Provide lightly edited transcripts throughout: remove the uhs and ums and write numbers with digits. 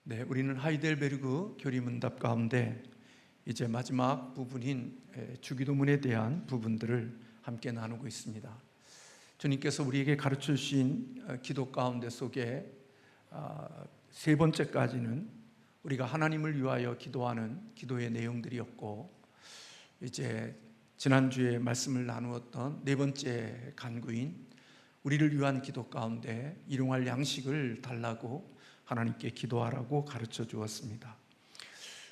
네, 우리는 하이델베르그 교리문답 가운데 이제 마지막 부분인 주기도문에 대한 부분들을 함께 나누고 있습니다. 주님께서 우리에게 가르쳐 주신 기도 가운데 속에 세 번째까지는 우리가 하나님을 위하여 기도하는 기도의 내용들이었고, 이제 지난주에 말씀을 나누었던 네 번째 간구인 우리를 위한 기도 가운데 일용할 양식을 달라고 하나님께 기도하라고 가르쳐 주었습니다.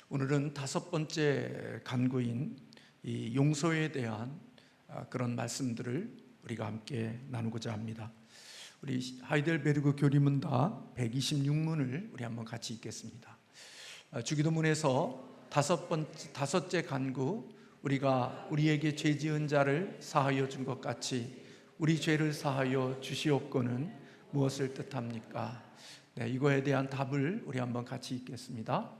오늘은 다섯 번째 간구인 이 용서에 대한 그런 말씀들을 우리가 함께 나누고자 합니다. 우리 하이델베르그 교리문답 126문을 우리 한번 같이 읽겠습니다. 주기도문에서 다섯째 간구, 우리가 우리에게 죄 지은 자를 사하여 준 것 같이 우리 죄를 사하여 주시옵고는 무엇을 뜻합니까? 네, 이거에 대한 답을 우리 한번 같이 읽겠습니다.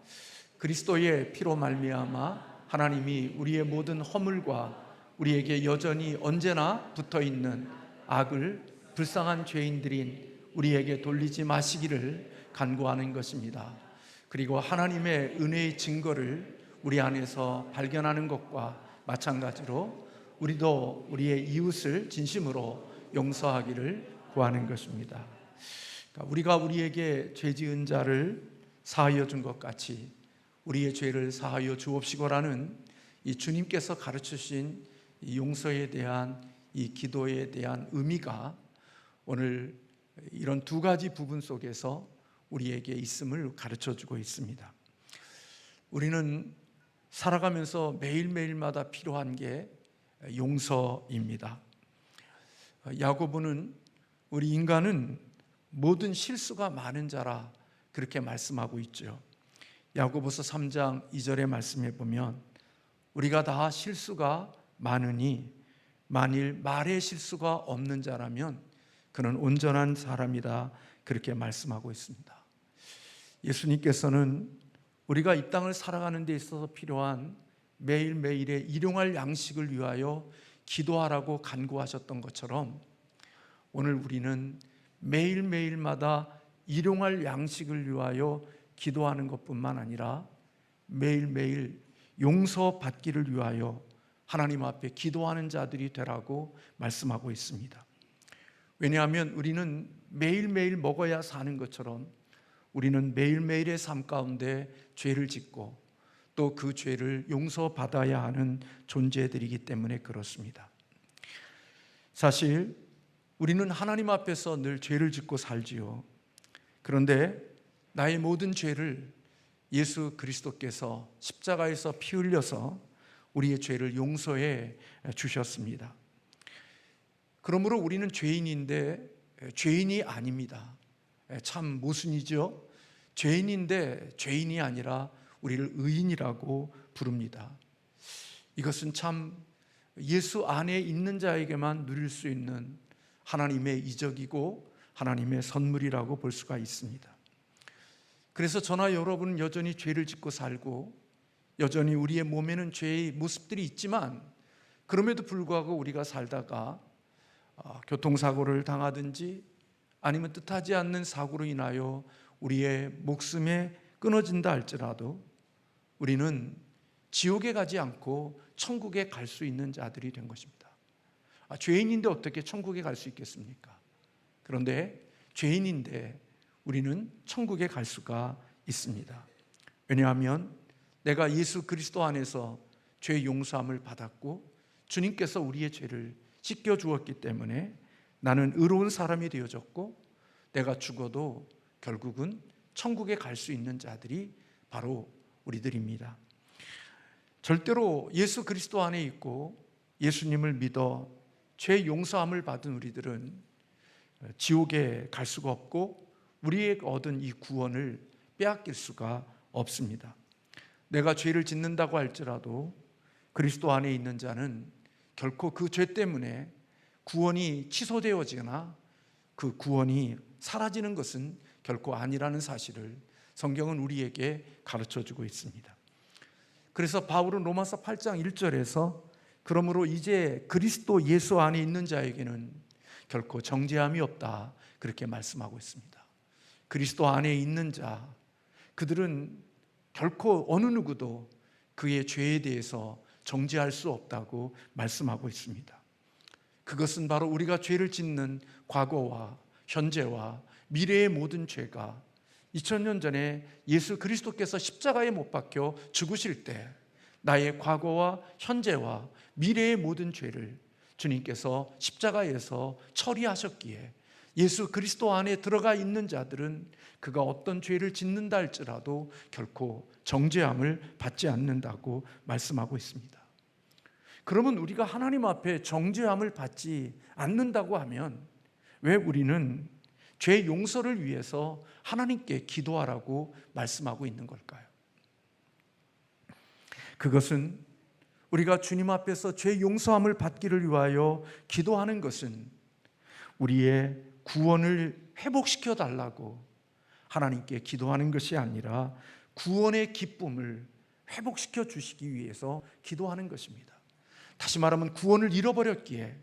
그리스도의 피로 말미암아 하나님이 우리의 모든 허물과 우리에게 여전히 언제나 붙어있는 악을 불쌍한 죄인들인 우리에게 돌리지 마시기를 간구하는 것입니다. 그리고 하나님의 은혜의 증거를 우리 안에서 발견하는 것과 마찬가지로 우리도 우리의 이웃을 진심으로 용서하기를 구하는 것입니다. 우리가 우리에게 죄 지은 자를 사하여 준 것 같이 우리의 죄를 사하여 주옵시고라는 이 주님께서 가르쳐 주신 이 용서에 대한 이 기도에 대한 의미가 오늘 이런 두 가지 부분 속에서 우리에게 있음을 가르쳐 주고 있습니다. 우리는 살아가면서 매일매일마다 필요한 게 용서입니다. 야고보는 우리 인간은 모든 실수가 많은 자라 그렇게 말씀하고 있죠. 야고보서 3장 2절의 말씀에 보면 우리가 다 실수가 많으니 만일 말의 실수가 없는 자라면 그는 온전한 사람이다 그렇게 말씀하고 있습니다. 예수님께서는 우리가 이 땅을 살아가는 데 있어서 필요한 매일매일의 일용할 양식을 위하여 기도하라고 간구하셨던 것처럼 오늘 우리는 매일매일마다 일용할 양식을 위하여 기도하는 것뿐만 아니라 매일매일 용서받기를 위하여 하나님 앞에 기도하는 자들이 되라고 말씀하고 있습니다. 왜냐하면 우리는 매일매일 먹어야 사는 것처럼 우리는 매일매일의 삶 가운데 죄를 짓고 또 그 죄를 용서받아야 하는 존재들이기 때문에 그렇습니다. 사실 우리는 하나님 앞에서 늘 죄를 짓고 살지요. 그런데 나의 모든 죄를 예수 그리스도께서 십자가에서 피 흘려서 우리의 죄를 용서해 주셨습니다. 그러므로 우리는 죄인인데 죄인이 아닙니다. 참 모순이죠. 죄인인데 죄인이 아니라 우리를 의인이라고 부릅니다. 이것은 참 예수 안에 있는 자에게만 누릴 수 있는 하나님의 이적이고 하나님의 선물이라고 볼 수가 있습니다. 그래서 저나 여러분은 여전히 죄를 짓고 살고 여전히 우리의 몸에는 죄의 모습들이 있지만 그럼에도 불구하고 우리가 살다가 교통사고를 당하든지 아니면 뜻하지 않는 사고로 인하여 우리의 목숨에 끊어진다 할지라도 우리는 지옥에 가지 않고 천국에 갈 수 있는 자들이 된 것입니다. 죄인인데 어떻게 천국에 갈 수 있겠습니까? 그런데 죄인인데 우리는 천국에 갈 수가 있습니다. 왜냐하면 내가 예수 그리스도 안에서 죄 용서함을 받았고 주님께서 우리의 죄를 씻겨 주었기 때문에 나는 의로운 사람이 되어졌고 내가 죽어도 결국은 천국에 갈 수 있는 자들이 바로 우리들입니다. 절대로 예수 그리스도 안에 있고 예수님을 믿어 죄 용서함을 받은 우리들은 지옥에 갈 수가 없고 우리에게 얻은 이 구원을 빼앗길 수가 없습니다. 내가 죄를 짓는다고 할지라도 그리스도 안에 있는 자는 결코 그 죄 때문에 구원이 취소되어지거나 그 구원이 사라지는 것은 결코 아니라는 사실을 성경은 우리에게 가르쳐주고 있습니다. 그래서 바울은 로마서 8장 1절에서 그러므로 이제 그리스도 예수 안에 있는 자에게는 결코 정죄함이 없다 그렇게 말씀하고 있습니다. 그리스도 안에 있는 자, 그들은 결코 어느 누구도 그의 죄에 대해서 정죄할 수 없다고 말씀하고 있습니다. 그것은 바로 우리가 죄를 짓는 과거와 현재와 미래의 모든 죄가 2000년 전에 예수 그리스도께서 십자가에 못 박혀 죽으실 때 나의 과거와 현재와 미래의 모든 죄를 주님께서 십자가에서 처리하셨기에 예수 그리스도 안에 들어가 있는 자들은 그가 어떤 죄를 짓는다 할지라도 결코 정죄함을 받지 않는다고 말씀하고 있습니다. 그러면 우리가 하나님 앞에 정죄함을 받지 않는다고 하면 왜 우리는 죄 용서를 위해서 하나님께 기도하라고 말씀하고 있는 걸까요? 그것은 우리가 주님 앞에서 죄 용서함을 받기를 위하여 기도하는 것은 우리의 구원을 회복시켜 달라고 하나님께 기도하는 것이 아니라 구원의 기쁨을 회복시켜 주시기 위해서 기도하는 것입니다. 다시 말하면 구원을 잃어버렸기에,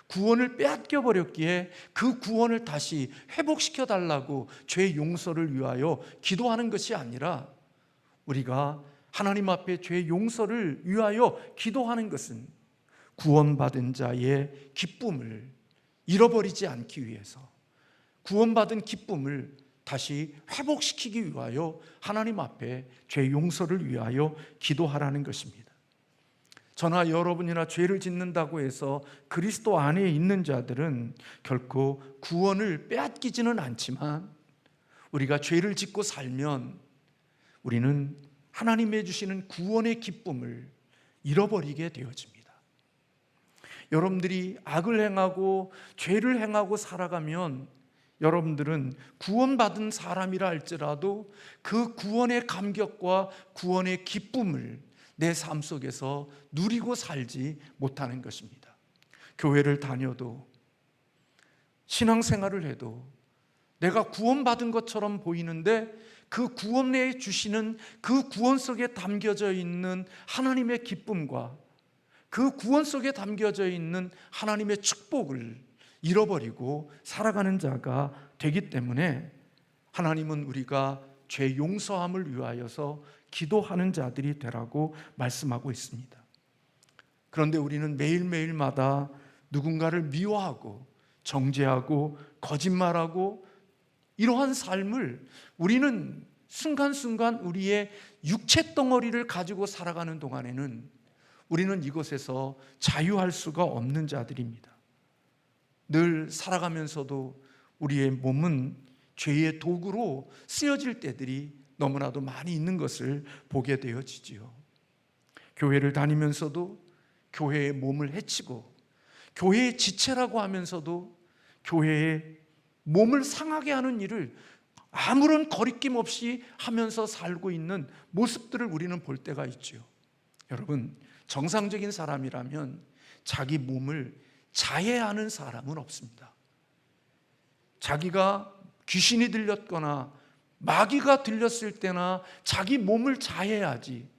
구원을 빼앗겨 버렸기에 그 구원을 다시 회복시켜 달라고 죄 용서를 위하여 기도하는 것이 아니라 우리가 하나님 앞에 죄 용서를 위하여 기도하는 것은 구원받은 자의 기쁨을 잃어버리지 않기 위해서, 구원받은 기쁨을 다시 회복시키기 위하여 하나님 앞에 죄 용서를 위하여 기도하라는 것입니다. 저나 여러분이나 죄를 짓는다고 해서 그리스도 안에 있는 자들은 결코 구원을 빼앗기지는 않지만 우리가 죄를 짓고 살면 우리는 하나님이 주시는 구원의 기쁨을 잃어버리게 되어집니다. 여러분들이 악을 행하고 죄를 행하고 살아가면 여러분들은 구원받은 사람이라 할지라도 그 구원의 감격과 구원의 기쁨을 내 삶 속에서 누리고 살지 못하는 것입니다. 교회를 다녀도 신앙생활을 해도 내가 구원받은 것처럼 보이는데 그 구원에 주시는 그 구원 속에 담겨져 있는 하나님의 기쁨과 그 구원 속에 담겨져 있는 하나님의 축복을 잃어버리고 살아가는 자가 되기 때문에 하나님은 우리가 죄 용서함을 위하여서 기도하는 자들이 되라고 말씀하고 있습니다. 그런데 우리는 매일매일마다 누군가를 미워하고 정죄하고 거짓말하고 이러한 삶을 우리는 순간순간 우리의 육체 덩어리를 가지고 살아가는 동안에는 우리는 이곳에서 자유할 수가 없는 자들입니다. 늘 살아가면서도 우리의 몸은 죄의 도구로 쓰여질 때들이 너무나도 많이 있는 것을 보게 되어지지요. 교회를 다니면서도 교회의 몸을 해치고 교회의 지체라고 하면서도 교회의 몸을 상하게 하는 일을 아무런 거리낌 없이 하면서 살고 있는 모습들을 우리는 볼 때가 있지요. 여러분, 정상적인 사람이라면 자기 몸을 자해하는 사람은 없습니다. 자기가 귀신이 들렸거나 마귀가 들렸을 때나 자기 몸을 자해하지,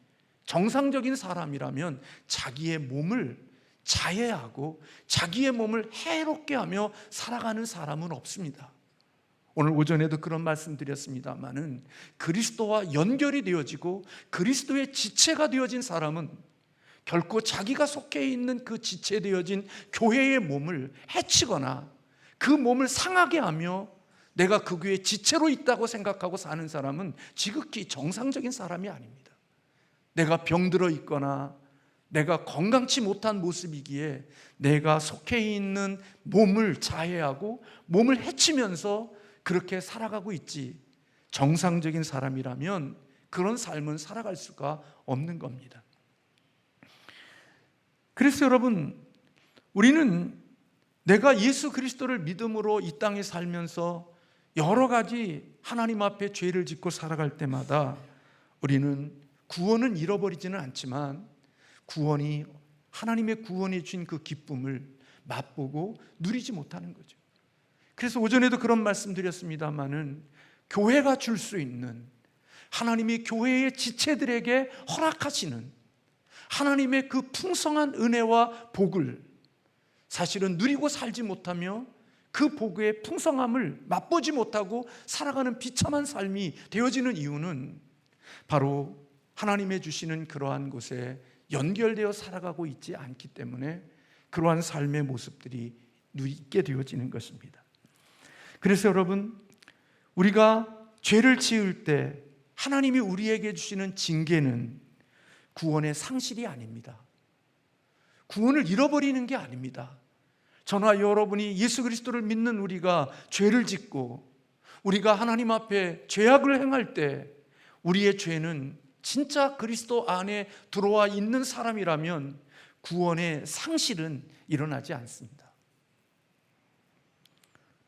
정상적인 사람이라면 자기의 몸을 자해하고 자기의 몸을 해롭게 하며 살아가는 사람은 없습니다. 오늘 오전에도 그런 말씀 드렸습니다마는 그리스도와 연결이 되어지고 그리스도의 지체가 되어진 사람은 결코 자기가 속해 있는 그 지체되어진 교회의 몸을 해치거나 그 몸을 상하게 하며 내가 그 교회의 지체로 있다고 생각하고 사는 사람은 지극히 정상적인 사람이 아닙니다. 내가 병들어 있거나 내가 건강치 못한 모습이기에 내가 속해 있는 몸을 자해하고 몸을 해치면서 그렇게 살아가고 있지, 정상적인 사람이라면 그런 삶은 살아갈 수가 없는 겁니다. 그래서 여러분, 우리는 내가 예수 그리스도를 믿음으로 이 땅에 살면서 여러 가지 하나님 앞에 죄를 짓고 살아갈 때마다 우리는 구원은 잃어버리지는 않지만 구원이, 하나님의 구원해 주신 그 기쁨을 맛보고 누리지 못하는 거죠. 그래서 오전에도 그런 말씀 드렸습니다마는 교회가 줄 수 있는, 하나님이 교회의 지체들에게 허락하시는 하나님의 그 풍성한 은혜와 복을 사실은 누리고 살지 못하며 그 복의 풍성함을 맛보지 못하고 살아가는 비참한 삶이 되어지는 이유는 바로 하나님의 주시는 그러한 곳에 연결되어 살아가고 있지 않기 때문에 그러한 삶의 모습들이 있게 되어지는 것입니다. 그래서 여러분, 우리가 죄를 지을 때 하나님이 우리에게 주시는 징계는 구원의 상실이 아닙니다. 구원을 잃어버리는 게 아닙니다. 저나 여러분이 예수 그리스도를 믿는 우리가 죄를 짓고 우리가 하나님 앞에 죄악을 행할 때 우리의 죄는 진짜 그리스도 안에 들어와 있는 사람이라면 구원의 상실은 일어나지 않습니다.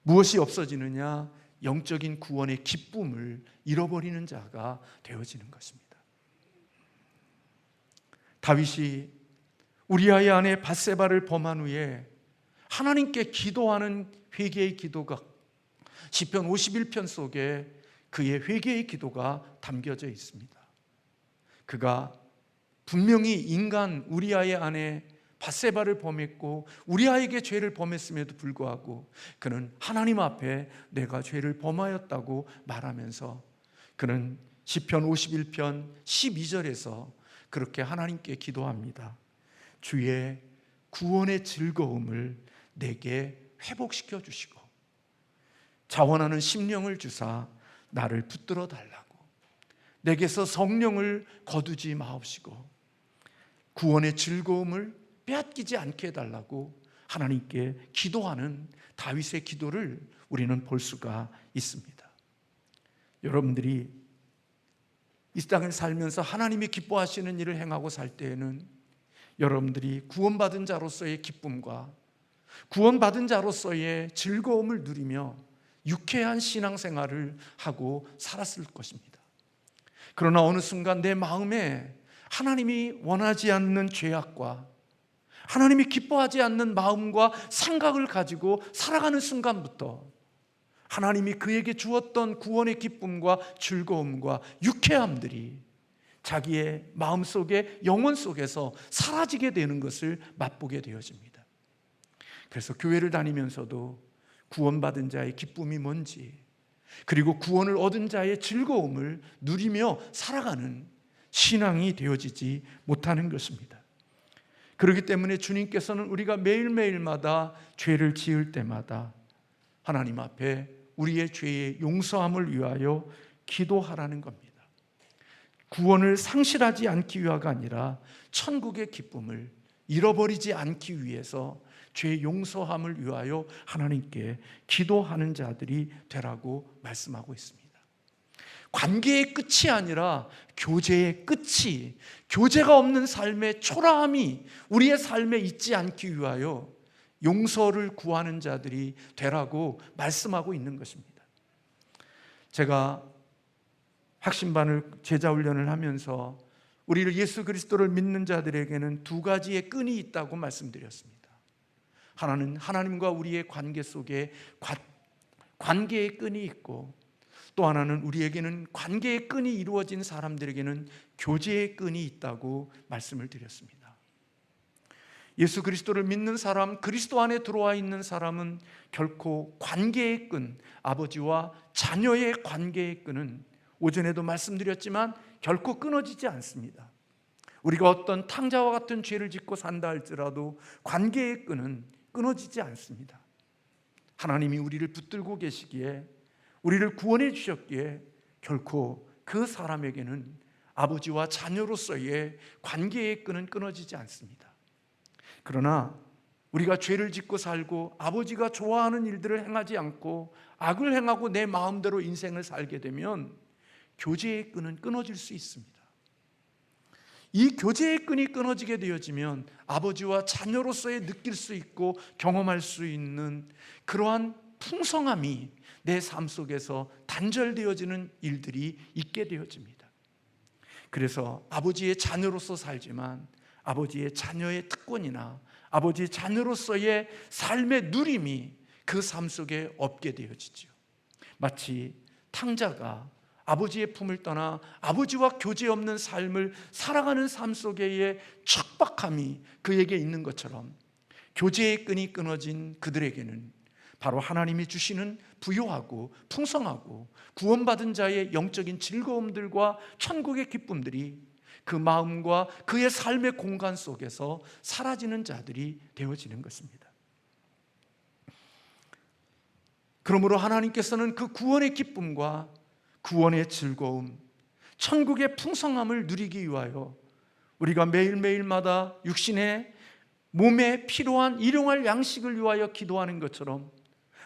무엇이 없어지느냐? 영적인 구원의 기쁨을 잃어버리는 자가 되어지는 것입니다. 다윗이 우리아의 아내 밧세바를 범한 후에 하나님께 기도하는 회개의 기도가 시편 51편 속에 그의 회개의 기도가 담겨져 있습니다. 그가 분명히 인간 우리아의 아내 밧세바를 범했고 우리아에게 죄를 범했음에도 불구하고 그는 하나님 앞에 내가 죄를 범하였다고 말하면서 그는 시편 51편 12절에서 그렇게 하나님께 기도합니다. 주의 구원의 즐거움을 내게 회복시켜 주시고 자원하는 심령을 주사 나를 붙들어 달라고, 내게서 성령을 거두지 마옵시고 구원의 즐거움을 빼앗기지 않게 해달라고 하나님께 기도하는 다윗의 기도를 우리는 볼 수가 있습니다. 여러분들이 이 땅을 살면서 하나님이 기뻐하시는 일을 행하고 살 때에는 여러분들이 구원받은 자로서의 기쁨과 구원받은 자로서의 즐거움을 누리며 유쾌한 신앙생활을 하고 살았을 것입니다. 그러나 어느 순간 내 마음에 하나님이 원하지 않는 죄악과 하나님이 기뻐하지 않는 마음과 생각을 가지고 살아가는 순간부터 하나님이 그에게 주었던 구원의 기쁨과 즐거움과 유쾌함들이 자기의 마음속에 영혼 속에서 사라지게 되는 것을 맛보게 되어집니다. 그래서 교회를 다니면서도 구원받은 자의 기쁨이 뭔지, 그리고 구원을 얻은 자의 즐거움을 누리며 살아가는 신앙이 되어지지 못하는 것입니다. 그렇기 때문에 주님께서는 우리가 매일매일마다 죄를 지을 때마다 하나님 앞에 우리의 죄의 용서함을 위하여 기도하라는 겁니다. 구원을 상실하지 않기 위하가 아니라 천국의 기쁨을 잃어버리지 않기 위해서 죄의 용서함을 위하여 하나님께 기도하는 자들이 되라고 말씀하고 있습니다. 관계의 끝이 아니라 교제의 끝이, 교제가 없는 삶의 초라함이 우리의 삶에 있지 않기 위하여 용서를 구하는 자들이 되라고 말씀하고 있는 것입니다. 제가 확신반을 제자훈련을 하면서 우리를 예수 그리스도를 믿는 자들에게는 두 가지의 끈이 있다고 말씀드렸습니다. 하나는 하나님과 우리의 관계 속에 관계의 끈이 있고, 또 하나는 우리에게는 관계의 끈이 이루어진 사람들에게는 교제의 끈이 있다고 말씀을 드렸습니다. 예수 그리스도를 믿는 사람, 그리스도 안에 들어와 있는 사람은 결코 관계의 끈, 아버지와 자녀의 관계의 끈은 오전에도 말씀드렸지만 결코 끊어지지 않습니다. 우리가 어떤 탕자와 같은 죄를 짓고 산다 할지라도 관계의 끈은 끊어지지 않습니다. 하나님이 우리를 붙들고 계시기에, 우리를 구원해 주셨기에 결코 그 사람에게는 아버지와 자녀로서의 관계의 끈은 끊어지지 않습니다. 그러나 우리가 죄를 짓고 살고 아버지가 좋아하는 일들을 행하지 않고 악을 행하고 내 마음대로 인생을 살게 되면 교제의 끈은 끊어질 수 있습니다. 이 교제의 끈이 끊어지게 되어지면 아버지와 자녀로서의 느낄 수 있고 경험할 수 있는 그러한 풍성함이 내 삶 속에서 단절되어지는 일들이 있게 되어집니다. 그래서 아버지의 자녀로서 살지만 아버지의 자녀의 특권이나 아버지의 자녀로서의 삶의 누림이 그 삶 속에 없게 되어지죠. 마치 탕자가 아버지의 품을 떠나 아버지와 교제 없는 삶을 살아가는 삶 속에의 척박함이 그에게 있는 것처럼 교제의 끈이 끊어진 그들에게는 바로 하나님이 주시는 부요하고 풍성하고 구원받은 자의 영적인 즐거움들과 천국의 기쁨들이 그 마음과 그의 삶의 공간 속에서 사라지는 자들이 되어지는 것입니다. 그러므로 하나님께서는 그 구원의 기쁨과 구원의 즐거움, 천국의 풍성함을 누리기 위하여 우리가 매일매일마다 육신의 몸에 필요한 일용할 양식을 위하여 기도하는 것처럼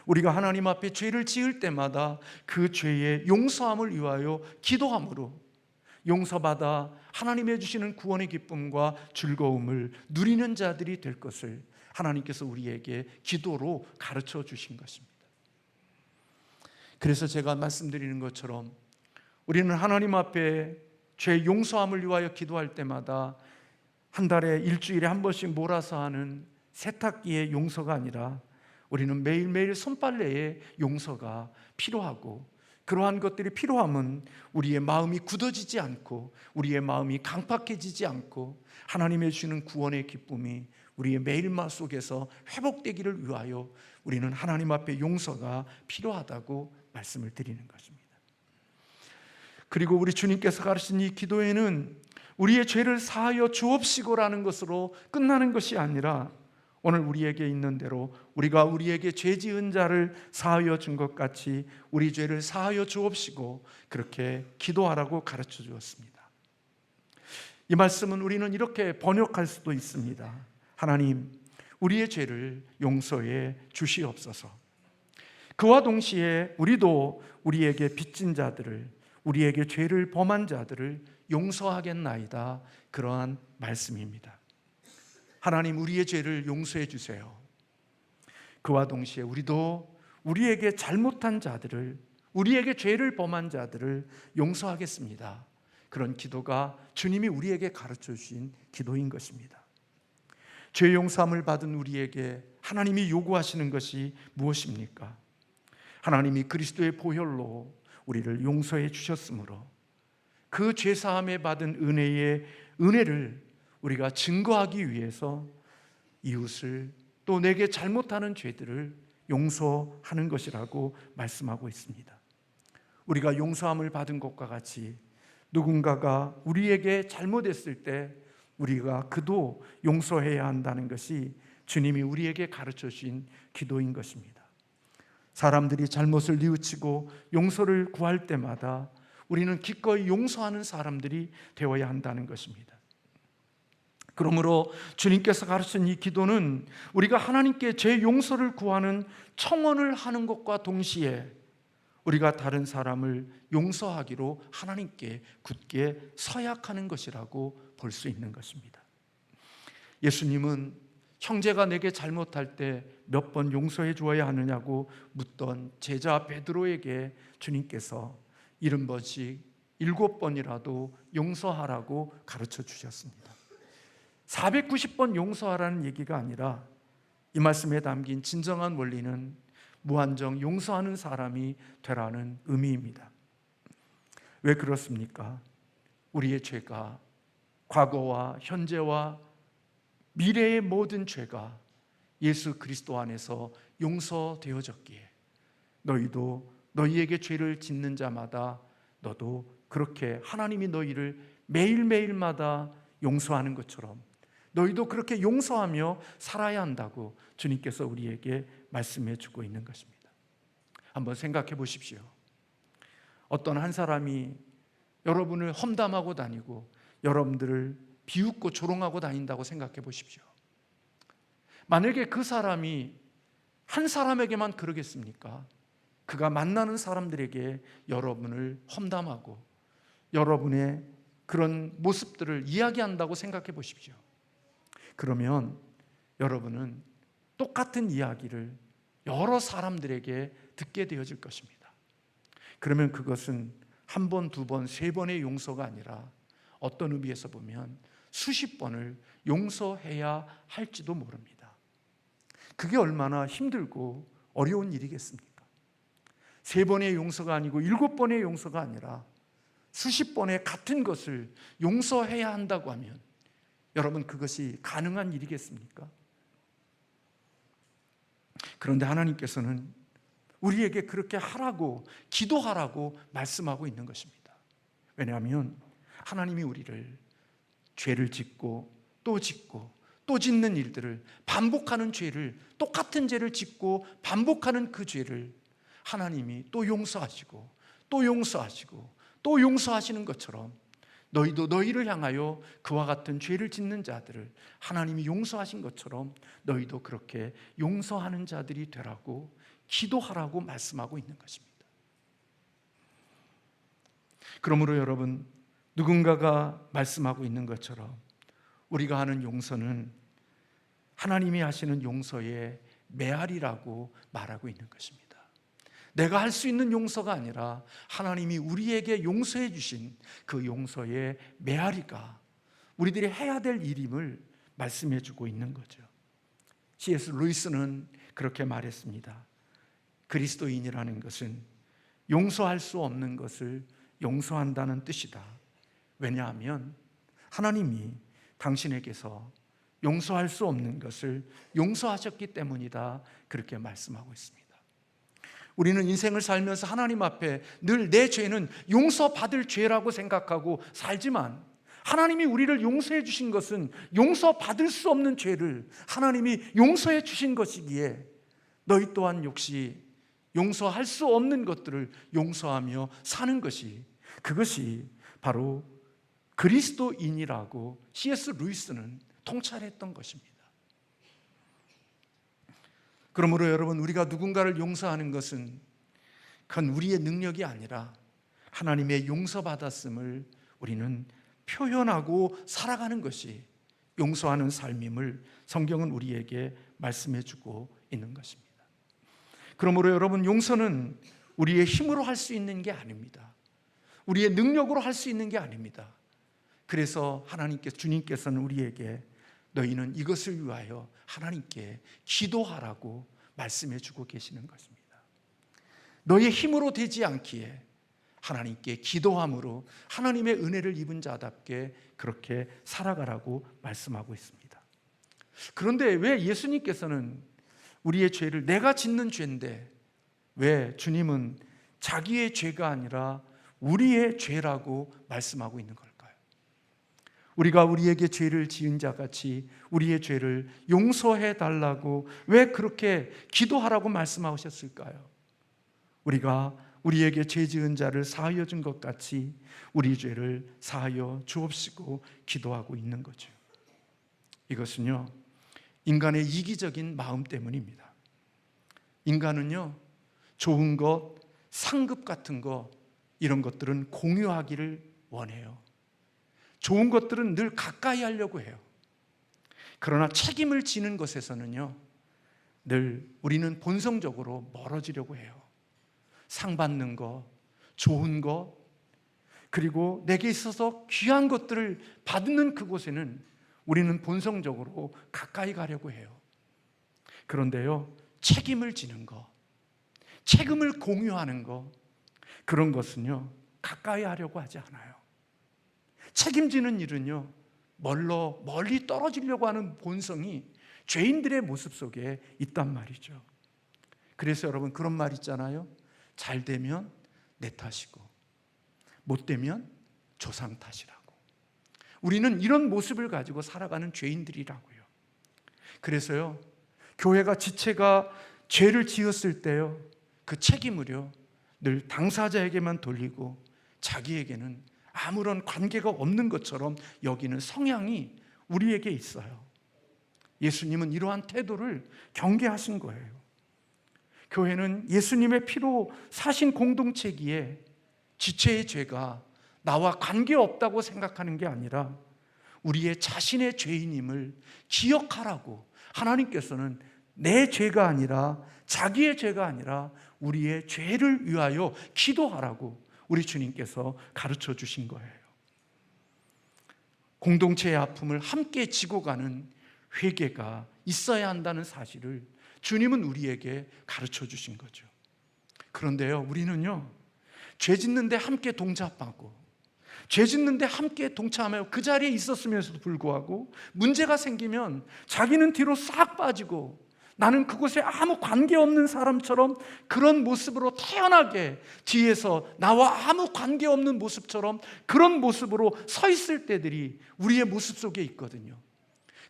우리가 하나님 앞에 죄를 지을 때마다 그 죄의 용서함을 위하여 기도함으로 용서받아 하나님의 주시는 구원의 기쁨과 즐거움을 누리는 자들이 될 것을 하나님께서 우리에게 기도로 가르쳐 주신 것입니다. 그래서 제가 말씀드리는 것처럼 우리는 하나님 앞에 죄 용서함을 위하여 기도할 때마다 한 달에 일주일에 한 번씩 몰아서 하는 세탁기의 용서가 아니라 우리는 매일매일 손빨래의 용서가 필요하고, 그러한 것들이 필요함은 우리의 마음이 굳어지지 않고 우리의 마음이 강팍해지지 않고 하나님의 주시는 구원의 기쁨이 우리의 매일마 속에서 회복되기를 위하여 우리는 하나님 앞에 용서가 필요하다고 말씀을 드리는 것입니다. 그리고 우리 주님께서 가르친 이 기도에는 우리의 죄를 사하여 주옵시고라는 것으로 끝나는 것이 아니라 오늘 우리에게 있는 대로 우리가 우리에게 죄 지은 자를 사하여 준 것 같이 우리 죄를 사하여 주옵시고 그렇게 기도하라고 가르쳐 주었습니다. 이 말씀은 우리는 이렇게 번역할 수도 있습니다. 하나님, 우리의 죄를 용서해 주시옵소서. 그와 동시에 우리도 우리에게 빚진 자들을, 우리에게 죄를 범한 자들을 용서하겠나이다, 그러한 말씀입니다. 하나님, 우리의 죄를 용서해 주세요. 그와 동시에 우리도 우리에게 잘못한 자들을, 우리에게 죄를 범한 자들을 용서하겠습니다. 그런 기도가 주님이 우리에게 가르쳐 주신 기도인 것입니다. 죄 용서함을 받은 우리에게 하나님이 요구하시는 것이 무엇입니까? 하나님이 그리스도의 보혈로 우리를 용서해 주셨으므로 그 죄사함에 받은 은혜를 우리가 증거하기 위해서 이웃을, 또 내게 잘못하는 죄들을 용서하는 것이라고 말씀하고 있습니다. 우리가 용서함을 받은 것과 같이 누군가가 우리에게 잘못했을 때 우리가 그도 용서해야 한다는 것이 주님이 우리에게 가르쳐 주신 기도인 것입니다. 사람들이 잘못을 뉘우치고 용서를 구할 때마다 우리는 기꺼이 용서하는 사람들이 되어야 한다는 것입니다. 그러므로 주님께서 가르친 이 기도는 우리가 하나님께 죄 용서를 구하는 청원을 하는 것과 동시에 우리가 다른 사람을 용서하기로 하나님께 굳게 서약하는 것이라고 볼 수 있는 것입니다. 예수님은 형제가 내게 잘못할 때 몇 번 용서해 주어야 하느냐고 묻던 제자 베드로에게 주님께서 70번씩 7번이라도 용서하라고 가르쳐 주셨습니다. 490번 용서하라는 얘기가 아니라 이 말씀에 담긴 진정한 원리는 무한정 용서하는 사람이 되라는 의미입니다. 왜 그렇습니까? 우리의 죄가, 과거와 현재와 미래의 모든 죄가 예수 그리스도 안에서 용서되어졌기에 너희도 너희에게 죄를 짓는 자마다 너도 그렇게 하나님이 너희를 매일매일마다 용서하는 것처럼 너희도 그렇게 용서하며 살아야 한다고 주님께서 우리에게 말씀해 주고 있는 것입니다. 한번 생각해 보십시오. 어떤 한 사람이 여러분을 험담하고 다니고 여러분들을 비웃고 조롱하고 다닌다고 생각해 보십시오. 만약에 그 사람이 한 사람에게만 그러겠습니까? 그가 만나는 사람들에게 여러분을 험담하고 여러분의 그런 모습들을 이야기한다고 생각해 보십시오. 그러면 여러분은 똑같은 이야기를 여러 사람들에게 듣게 되어질 것입니다. 그러면 그것은 한 번, 두 번, 세 번의 용서가 아니라 어떤 의미에서 보면 수십 번을 용서해야 할지도 모릅니다. 그게 얼마나 힘들고 어려운 일이겠습니까? 세 번의 용서가 아니고 7번의 용서가 아니라 수십 번의 같은 것을 용서해야 한다고 하면 여러분, 그것이 가능한 일이겠습니까? 그런데 하나님께서는 우리에게 그렇게 하라고, 기도하라고 말씀하고 있는 것입니다. 왜냐하면 하나님이 우리를 죄를 짓고 또 짓고 또 짓는 일들을, 반복하는 죄를, 똑같은 죄를 짓고 반복하는 그 죄를 하나님이 또 용서하시고 또 용서하시고 또 용서하시는 것처럼, 너희도 너희를 향하여 그와 같은 죄를 짓는 자들을 하나님이 용서하신 것처럼 너희도 그렇게 용서하는 자들이 되라고, 기도하라고 말씀하고 있는 것입니다. 그러므로 여러분, 누군가가 말씀하고 있는 것처럼 우리가 하는 용서는 하나님이 하시는 용서의 메아리라고 말하고 있는 것입니다. 내가 할 수 있는 용서가 아니라 하나님이 우리에게 용서해 주신 그 용서의 메아리가 우리들이 해야 될 일임을 말씀해 주고 있는 거죠. C.S. 루이스는 그렇게 말했습니다. 그리스도인이라는 것은 용서할 수 없는 것을 용서한다는 뜻이다. 왜냐하면 하나님이 당신에게서 용서할 수 없는 것을 용서하셨기 때문이다. 그렇게 말씀하고 있습니다. 우리는 인생을 살면서 하나님 앞에 늘 내 죄는 용서받을 죄라고 생각하고 살지만, 하나님이 우리를 용서해 주신 것은 용서받을 수 없는 죄를 하나님이 용서해 주신 것이기에 너희 또한 역시 용서할 수 없는 것들을 용서하며 사는 것이, 그것이 바로 그리스도인이라고 C.S. 루이스는 통찰했던 것입니다. 그러므로 여러분, 우리가 누군가를 용서하는 것은 그건 우리의 능력이 아니라 하나님의 용서받았음을 우리는 표현하고 살아가는 것이 용서하는 삶임을 성경은 우리에게 말씀해 주고 있는 것입니다. 그러므로 여러분, 용서는 우리의 힘으로 할 수 있는 게 아닙니다. 우리의 능력으로 할 수 있는 게 아닙니다. 그래서 주님께서는 우리에게 너희는 이것을 위하여 하나님께 기도하라고 말씀해 주고 계시는 것입니다. 너희의 힘으로 되지 않기에 하나님께 기도함으로 하나님의 은혜를 입은 자답게 그렇게 살아가라고 말씀하고 있습니다. 그런데 왜 예수님께서는 우리의 죄를, 내가 짓는 죄인데 왜 주님은 자기의 죄가 아니라 우리의 죄라고 말씀하고 있는 걸까요? 우리가 우리에게 죄를 지은 자같이 우리의 죄를 용서해 달라고 왜 그렇게 기도하라고 말씀하셨을까요? 우리가 우리에게 죄 지은 자를 사하여 준 것 같이 우리 죄를 사하여 주옵시고 기도하고 있는 거죠. 이것은요, 인간의 이기적인 마음 때문입니다. 인간은요, 좋은 것, 상급 같은 것, 이런 것들은 공유하기를 원해요. 좋은 것들은 늘 가까이 하려고 해요. 그러나 책임을 지는 것에서는요, 늘 우리는 본성적으로 멀어지려고 해요. 상 받는 것, 좋은 것, 그리고 내게 있어서 귀한 것들을 받는 그곳에는 우리는 본성적으로 가까이 가려고 해요. 그런데요, 책임을 지는 것, 책임을 공유하는 것, 그런 것은요, 가까이 하려고 하지 않아요. 책임지는 일은요, 멀리 떨어지려고 하는 본성이 죄인들의 모습 속에 있단 말이죠. 그래서 여러분, 그런 말 있잖아요. 잘 되면 내 탓이고 못 되면 조상 탓이라고. 우리는 이런 모습을 가지고 살아가는 죄인들이라고요. 그래서요, 교회가, 지체가 죄를 지었을 때요, 그 책임을요 늘 당사자에게만 돌리고 자기에게는 아무런 관계가 없는 것처럼 여기는 성향이 우리에게 있어요. 예수님은 이러한 태도를 경계하신 거예요. 교회는 예수님의 피로 사신 공동체기에 지체의 죄가 나와 관계없다고 생각하는 게 아니라 우리의 자신의 죄인임을 기억하라고, 하나님께서는 내 죄가 아니라, 자기의 죄가 아니라 우리의 죄를 위하여 기도하라고 우리 주님께서 가르쳐 주신 거예요. 공동체의 아픔을 함께 지고 가는 회개가 있어야 한다는 사실을 주님은 우리에게 가르쳐 주신 거죠. 그런데요, 우리는요, 죄 짓는데 함께 동참하고, 죄 짓는데 함께 동참하며 그 자리에 있었으면서도 불구하고 문제가 생기면 자기는 뒤로 싹 빠지고 나는 그곳에 아무 관계없는 사람처럼 그런 모습으로 태연하게 뒤에서 나와 아무 관계없는 모습처럼 그런 모습으로 서 있을 때들이 우리의 모습 속에 있거든요.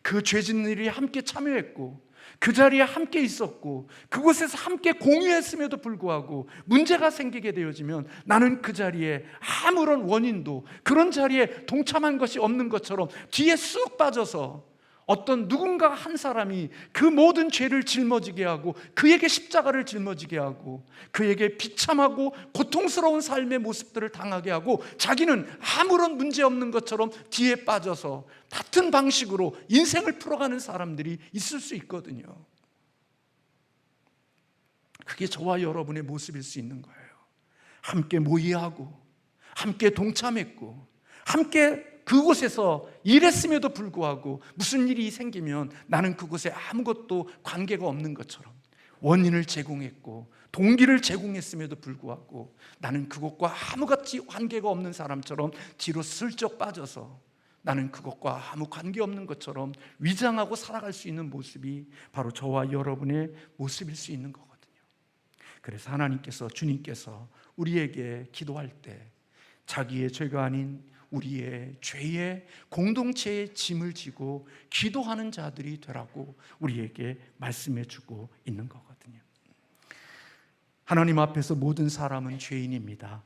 그 죄 짓는 일이 함께 참여했고 그 자리에 함께 있었고 그곳에서 함께 공유했음에도 불구하고 문제가 생기게 되어지면 나는 그 자리에 아무런 원인도 그런 자리에 동참한 것이 없는 것처럼 뒤에 쑥 빠져서 어떤 누군가 한 사람이 그 모든 죄를 짊어지게 하고 그에게 십자가를 짊어지게 하고 그에게 비참하고 고통스러운 삶의 모습들을 당하게 하고 자기는 아무런 문제 없는 것처럼 뒤에 빠져서 같은 방식으로 인생을 풀어가는 사람들이 있을 수 있거든요. 그게 저와 여러분의 모습일 수 있는 거예요. 함께 모의하고 함께 동참했고 함께 그곳에서 일했음에도 불구하고 무슨 일이 생기면 나는 그곳에 아무것도 관계가 없는 것처럼 원인을 제공했고 동기를 제공했음에도 불구하고 나는 그것과 아무같이 관계가 없는 사람처럼 뒤로 슬쩍 빠져서 나는 그것과 아무 관계없는 것처럼 위장하고 살아갈 수 있는 모습이 바로 저와 여러분의 모습일 수 있는 거거든요. 그래서 하나님께서, 주님께서 우리에게 기도할 때 자기의 죄가 아닌 우리의 죄의 공동체의 짐을 지고 기도하는 자들이 되라고 우리에게 말씀해 주고 있는 거거든요. 하나님 앞에서 모든 사람은 죄인입니다.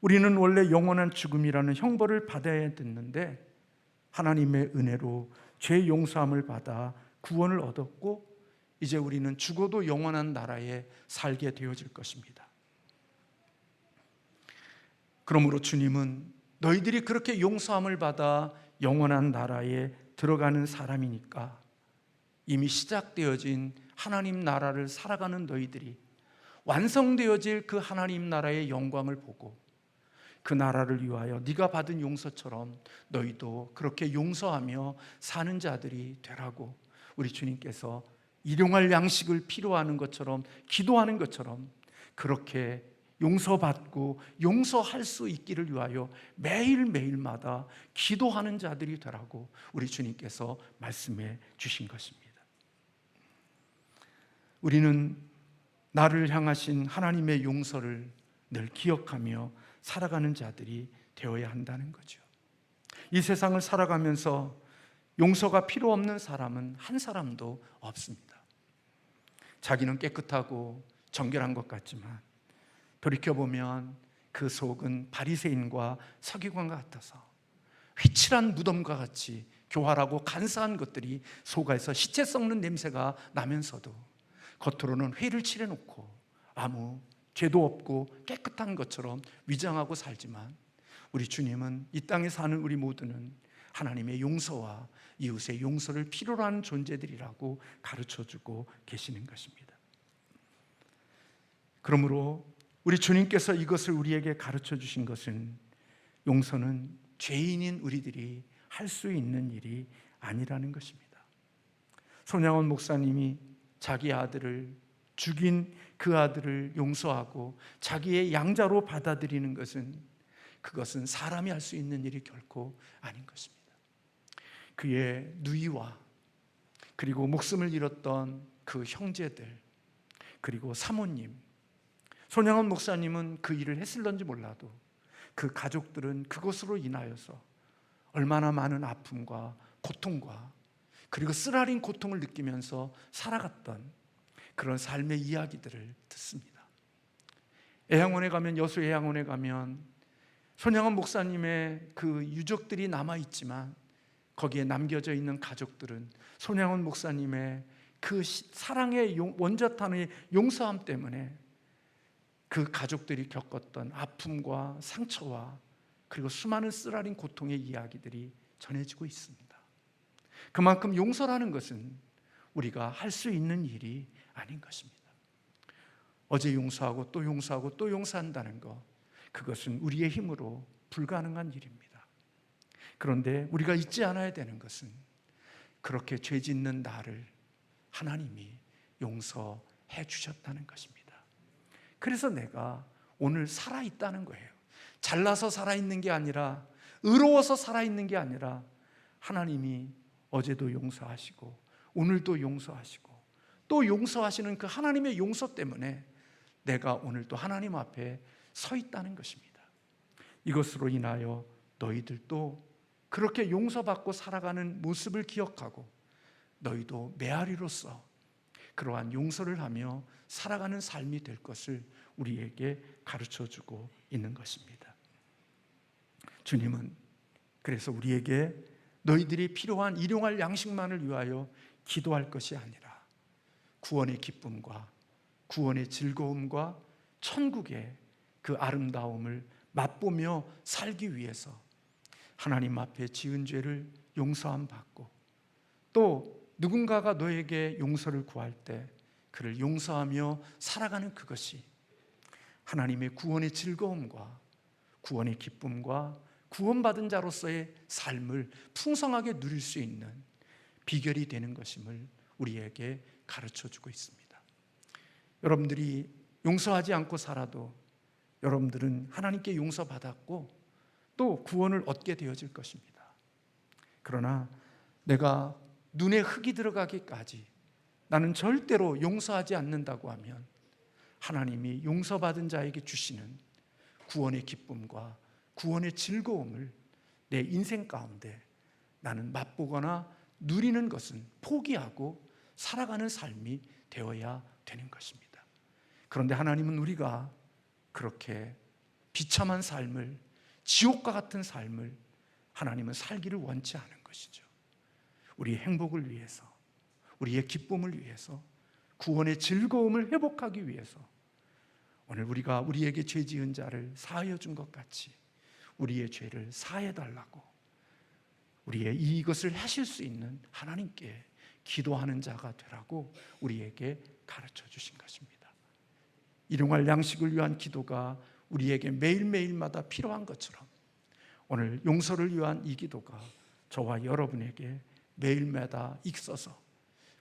우리는 원래 영원한 죽음이라는 형벌을 받아야 됐는데 하나님의 은혜로 죄 용서함을 받아 구원을 얻었고 이제 우리는 죽어도 영원한 나라에 살게 되어질 것입니다. 그러므로 주님은 너희들이 그렇게 용서함을 받아 영원한 나라에 들어가는 사람이니까 이미 시작되어진 하나님 나라를 살아가는 너희들이 완성되어질 그 하나님 나라의 영광을 보고 그 나라를 위하여 네가 받은 용서처럼 너희도 그렇게 용서하며 사는 자들이 되라고 우리 주님께서 일용할 양식을 필요하는 것처럼 기도하는 것처럼 그렇게 용서받고 용서할 수 있기를 위하여 매일매일마다 기도하는 자들이 되라고 우리 주님께서 말씀해 주신 것입니다. 우리는 나를 향하신 하나님의 용서를 늘 기억하며 살아가는 자들이 되어야 한다는 거죠. 이 세상을 살아가면서 용서가 필요 없는 사람은 한 사람도 없습니다. 자기는 깨끗하고 정결한 것 같지만 돌이켜보면 그 속은 바리새인과 서기관과 같아서 휘칠한 무덤과 같이 교활하고 간사한 것들이 속에서 시체 썩는 냄새가 나면서도 겉으로는 회를 칠해놓고 아무 죄도 없고 깨끗한 것처럼 위장하고 살지만 우리 주님은 이 땅에 사는 우리 모두는 하나님의 용서와 이웃의 용서를 필요로 하는 존재들이라고 가르쳐주고 계시는 것입니다. 그러므로 우리 주님께서 이것을 우리에게 가르쳐 주신 것은 용서는 죄인인 우리들이 할 수 있는 일이 아니라는 것입니다. 손양원 목사님이 자기 아들을 죽인 그 아들을 용서하고 자기의 양자로 받아들이는 것은 그것은 사람이 할 수 있는 일이 결코 아닌 것입니다. 그의 누이와 그리고 목숨을 잃었던 그 형제들 그리고 사모님, 손양원 목사님은 그 일을 했을런지 몰라도 그 가족들은 그것으로 인하여서 얼마나 많은 아픔과 고통과 그리고 쓰라린 고통을 느끼면서 살아갔던 그런 삶의 이야기들을 듣습니다. 애양원에 가면, 여수 애양원에 가면 손양원 목사님의 그 유족들이 남아있지만 거기에 남겨져 있는 가족들은 손양원 목사님의 그 사랑의 원자탄의 용서함 때문에 그 가족들이 겪었던 아픔과 상처와 그리고 수많은 쓰라린 고통의 이야기들이 전해지고 있습니다. 그만큼 용서라는 것은 우리가 할 수 있는 일이 아닌 것입니다. 어제 용서하고 또 용서하고 또 용서한다는 것, 그것은 우리의 힘으로 불가능한 일입니다. 그런데 우리가 잊지 않아야 되는 것은 그렇게 죄 짓는 나를 하나님이 용서해 주셨다는 것입니다. 그래서 내가 오늘 살아있다는 거예요. 잘나서 살아있는 게 아니라, 의로워서 살아있는 게 아니라 하나님이 어제도 용서하시고 오늘도 용서하시고 또 용서하시는 그 하나님의 용서 때문에 내가 오늘 또 하나님 앞에 서 있다는 것입니다. 이것으로 인하여 너희들도 그렇게 용서받고 살아가는 모습을 기억하고 너희도 메아리로서 그러한 용서를 하며 살아가는 삶이 될 것을 우리에게 가르쳐주고 있는 것입니다. 주님은 그래서 우리에게 너희들이 필요한 일용할 양식만을 위하여 기도할 것이 아니라 구원의 기쁨과 구원의 즐거움과 천국의 그 아름다움을 맛보며 살기 위해서 하나님 앞에 지은 죄를 용서함 받고 또 누군가가 너에게 용서를 구할 때 그를 용서하며 살아가는 그것이 하나님의 구원의 즐거움과 구원의 기쁨과 구원받은 자로서의 삶을 풍성하게 누릴 수 있는 비결이 되는 것임을 우리에게 가르쳐주고 있습니다. 여러분들이 용서하지 않고 살아도 여러분들은 하나님께 용서받았고 또 구원을 얻게 되어질 것입니다. 그러나 내가 눈에 흙이 들어가기까지 나는 절대로 용서하지 않는다고 하면 하나님이 용서받은 자에게 주시는 구원의 기쁨과 구원의 즐거움을 내 인생 가운데 나는 맛보거나 누리는 것은 포기하고 살아가는 삶이 되어야 되는 것입니다. 그런데 하나님은 우리가 그렇게 비참한 삶을, 지옥과 같은 삶을 하나님은 살기를 원치 않은 것이죠. 우리의 행복을 위해서, 우리의 기쁨을 위해서, 구원의 즐거움을 회복하기 위해서 오늘 우리가 우리에게 죄 지은 자를 사하여 준 것 같이 우리의 죄를 사해 달라고 우리의 이것을 하실 수 있는 하나님께 기도하는 자가 되라고 우리에게 가르쳐 주신 것입니다. 일용할 양식을 위한 기도가 우리에게 매일매일마다 필요한 것처럼 오늘 용서를 위한 이 기도가 저와 여러분에게 매일마다 있어서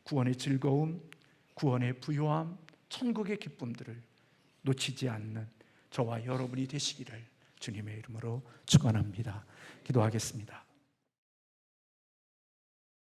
구원의 즐거움, 구원의 부요함, 천국의 기쁨들을 놓치지 않는 저와 여러분이 되시기를 주님의 이름으로 축원합니다. 기도하겠습니다.